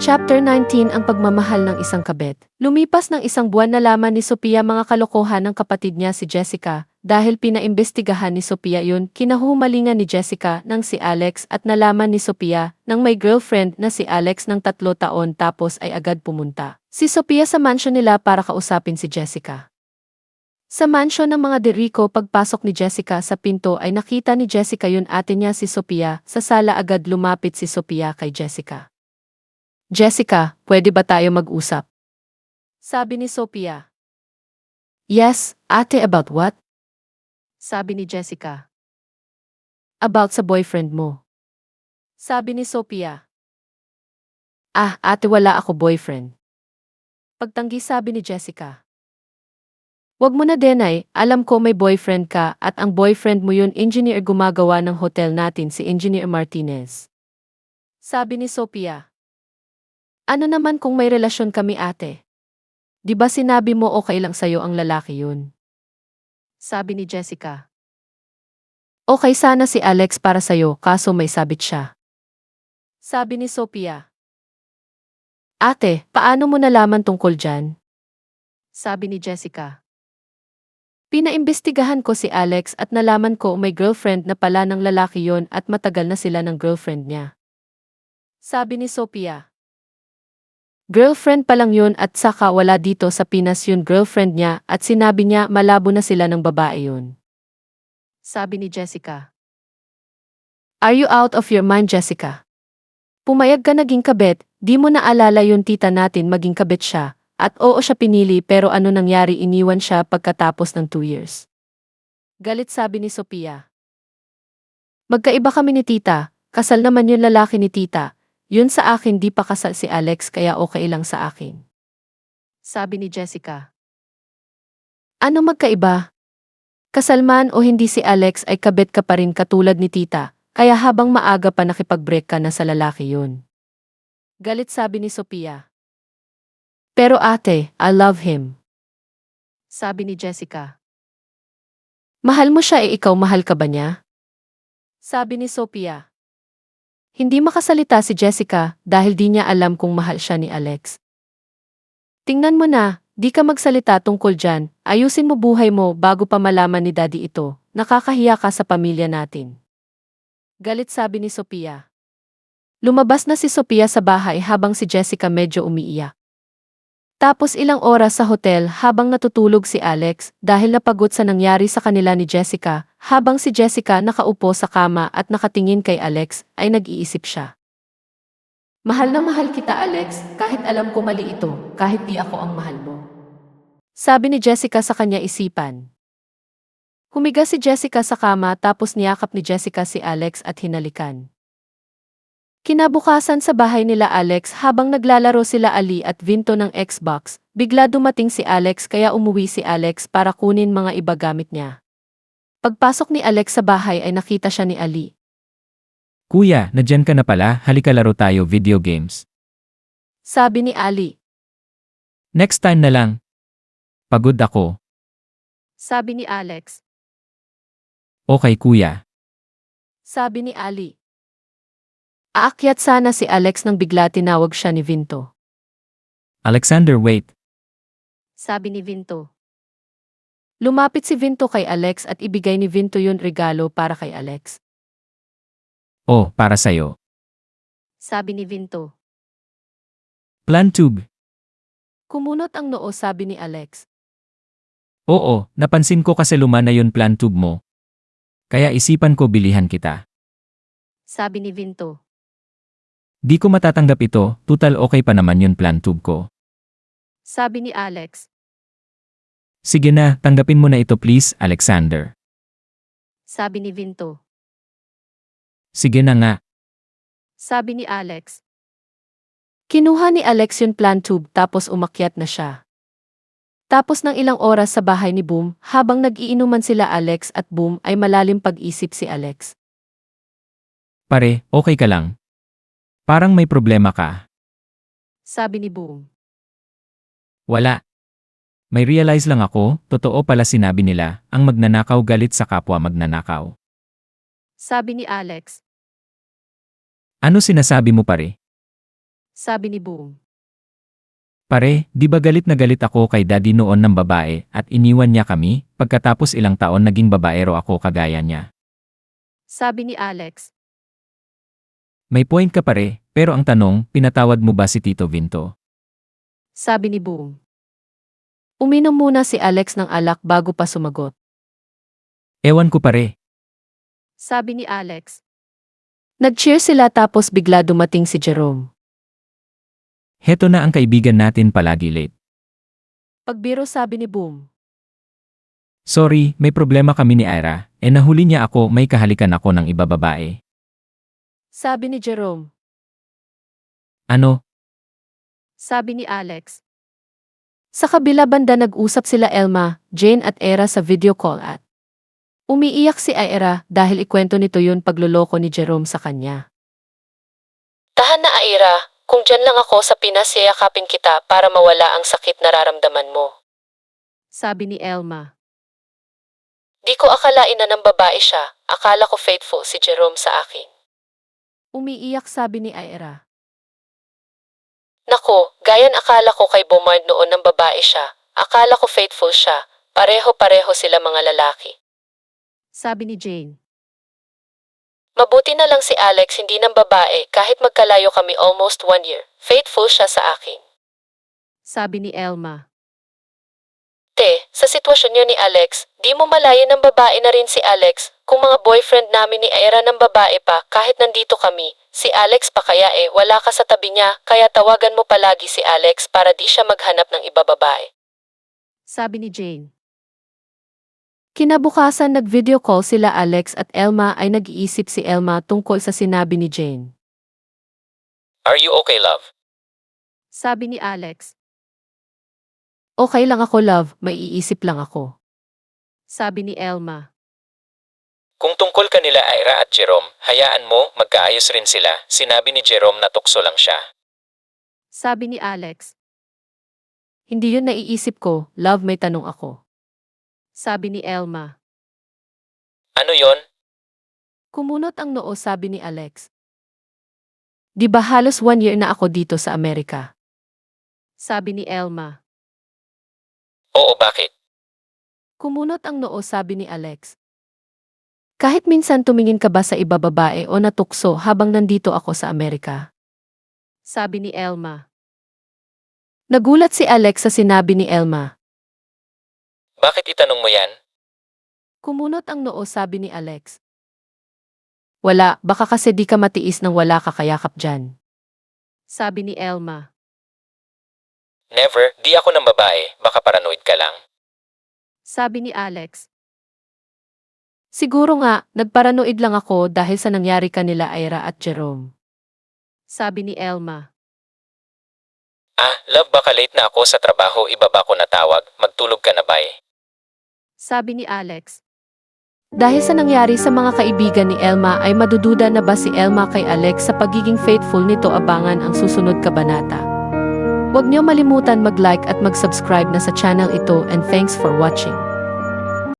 Chapter 19 Ang pagmamahal ng isang kabet. Lumipas ng isang buwan nalaman ni Sophia mga kalokohan ng kapatid niya si Jessica. Dahil pinaimbestigahan ni Sophia yun, kinahumalingan ni Jessica ng si Alex at nalaman ni Sophia nang may girlfriend na si Alex ng 3 taon tapos ay agad pumunta si Sophia sa mansion nila para kausapin si Jessica. Sa mansion ng mga Derico, pagpasok ni Jessica sa pinto ay nakita ni Jessica yun ate niya si Sophia. Sa sala agad lumapit si Sophia kay Jessica. Jessica, pwede ba tayo mag-usap? Sabi ni Sophia. Yes, ate, about what? Sabi ni Jessica. About sa boyfriend mo. Sabi ni Sophia. Ah, ate, wala ako boyfriend. Pagtanggi sabi ni Jessica. Wag mo na Denay, alam ko may boyfriend ka at ang boyfriend mo yun engineer gumagawa ng hotel natin si Engineer Martinez. Sabi ni Sophia. Ano naman kung may relasyon kami ate? Di ba sinabi mo okay lang sa'yo ang lalaki yun? Sabi ni Jessica. Okay sana si Alex para sa'yo kaso may sabit siya. Sabi ni Sophia. Ate, paano mo nalaman tungkol dyan? Sabi ni Jessica. Pinaimbestigahan ko si Alex at nalaman ko may girlfriend na pala ng lalaki yon at matagal na sila ng girlfriend niya. Sabi ni Sophia. Girlfriend pa lang yun at saka wala dito sa Pinas yun girlfriend niya at sinabi niya malabo na sila ng babae yun. Sabi ni Jessica. Are you out of your mind, Jessica? Pumayag ka naging kabet, di mo naalala yun tita natin maging kabet siya, at oo siya pinili pero ano nangyari iniwan siya pagkatapos ng 2 years. Galit sabi ni Sophia. Magkaiba kami ni tita, kasal naman yun lalaki ni tita. Yun sa akin di pa kasal si Alex kaya okay lang sa akin. Sabi ni Jessica. Ano magkaiba? Kasal man o hindi si Alex ay kabet ka pa rin katulad ni tita, kaya habang maaga pa nakipag-break ka na sa lalaki yun. Galit sabi ni Sophia. Pero ate, I love him. Sabi ni Jessica. Mahal mo siya ikaw mahal ka ba niya? Sabi ni Sophia. Hindi makasalita si Jessica dahil di niya alam kung mahal siya ni Alex. Tingnan mo na, di ka magsalita tungkol dyan, ayusin mo buhay mo bago pa malaman ni daddy ito, nakakahiya ka sa pamilya natin. Galit sabi ni Sophia. Lumabas na si Sophia sa bahay habang si Jessica medyo umiiyak. Tapos ilang oras sa hotel habang natutulog si Alex dahil napagod sa nangyari sa kanila ni Jessica, habang si Jessica nakaupo sa kama at nakatingin kay Alex ay nag-iisip siya. Mahal na mahal kita Alex, kahit alam ko mali ito, kahit di ako ang mahal mo. Sabi ni Jessica sa kanya isipan. Humiga si Jessica sa kama tapos niyakap ni Jessica si Alex at hinalikan. Kinabukasan sa bahay nila Alex habang naglalaro sila Ali at Vinto ng Xbox, bigla dumating si Alex kaya umuwi si Alex para kunin mga iba gamit niya. Pagpasok ni Alex sa bahay ay nakita siya ni Ali. Kuya, nadyan ka na pala, halika laro tayo video games. Sabi ni Ali. Next time na lang. Pagod ako. Sabi ni Alex. Okay kuya. Sabi ni Ali. Aakyat sana si Alex nang bigla tinawag siya ni Vinto. Alexander, wait. Sabi ni Vinto. Lumapit si Vinto kay Alex at ibigay ni Vinto yun regalo para kay Alex. Oh, para sa'yo. Sabi ni Vinto. Plan tube. Kumunot ang noo sabi ni Alex. Oo, napansin ko kasi luma na yun plan tube mo. Kaya isipan ko bilihan kita. Sabi ni Vinto. Di ko matatanggap ito, total okay pa naman yun plan tube ko. Sabi ni Alex. Sige na, tanggapin mo na ito please, Alexander. Sabi ni Vinto. Sige na nga. Sabi ni Alex. Kinuha ni Alex yung plan tube tapos umakyat na siya. Tapos ng ilang oras sa bahay ni Boom, habang nag-iinuman sila Alex at Boom ay malalim pag-isip si Alex. Pare, okay ka lang? Parang may problema ka. Sabi ni Boom. Wala. May realize lang ako, totoo pala sinabi nila, ang magnanakaw galit sa kapwa magnanakaw. Sabi ni Alex. Ano sinasabi mo pare? Sabi ni Boom. Pare, di ba galit na galit ako kay daddy noon ng babae at iniwan niya kami, pagkatapos ilang taon naging babaero ako kagaya niya. Sabi ni Alex. May point ka pare, pero ang tanong, pinatawad mo ba si Tito Vinto? Sabi ni Boom. Uminom muna si Alex ng alak bago pa sumagot. Ewan ko pare. Sabi ni Alex. Nag-cheer sila tapos bigla dumating si Jerome. Heto na ang kaibigan natin palagi late. Pagbiro sabi ni Boom. Sorry, may problema kami ni Ira, nahuli niya ako may kahalikan ako ng iba babae. Sabi ni Jerome. Ano? Sabi ni Alex. Sa kabila banda nag-usap sila Elma, Jane at Ira sa video call at umiiyak si Ira dahil ikwento nito yun pagluloko ni Jerome sa kanya. Tahan na Ira, kung dyan lang ako sa Pinas yayakapin kita para mawala ang sakit nararamdaman mo. Sabi ni Elma. Di ko akalain na ng babae siya, akala ko faithful si Jerome sa akin. Umiiyak sabi ni Ira. Nako, gayan akala ko kay Beaumont noon ng babae siya, akala ko faithful siya, pareho-pareho sila mga lalaki. Sabi ni Jane. Mabuti na lang si Alex hindi ng babae kahit magkalayo kami almost 1 year, faithful siya sa akin. Sabi ni Elma. Te, sa sitwasyon niya ni Alex, di mo malayan ng babae na rin si Alex, kung mga boyfriend namin ni Ira ng babae pa kahit nandito kami, si Alex pa kaya wala ka sa tabi niya kaya tawagan mo palagi si Alex para di siya maghanap ng iba babae. Sabi ni Jane. Kinabukasan nag-video call sila Alex at Elma ay nag-iisip si Elma tungkol sa sinabi ni Jane. Are you okay, love? Sabi ni Alex. Okay lang ako love, maiisip lang ako. Sabi ni Elma. Kung tungkol kanila Ira at Jerome, hayaan mo, magkaayos rin sila, sinabi ni Jerome na tukso lang siya. Sabi ni Alex. Hindi yun naiisip ko, love may tanong ako. Sabi ni Elma. Ano yon? Kumunot ang noo sabi ni Alex. Di ba halos 1 year na ako dito sa Amerika? Sabi ni Elma. Oo, bakit? Kumunot ang noo sabi ni Alex. Kahit minsan tumingin ka ba sa iba babae o natukso habang nandito ako sa Amerika? Sabi ni Elma. Nagulat si Alex sa sinabi ni Elma. Bakit itanong mo yan? Kumunot ang noo sabi ni Alex. Wala, baka kasi di ka matiis nang wala ka kayakap dyan. Sabi ni Elma. Never, di ako ng babae, baka paranoid ka lang. Sabi ni Alex. Siguro nga, nagparanoid lang ako dahil sa nangyari kanila Ira at Jerome. Sabi ni Elma. Love baka late na ako sa trabaho ibaba ko na tawag, magtulog ka na bye. Sabi ni Alex. Dahil sa nangyari sa mga kaibigan ni Elma ay madududa na ba si Elma kay Alex sa pagiging faithful nito abangan ang susunod kabanata. Huwag niyo malimutan mag-like at mag-subscribe na sa channel ito and thanks for watching.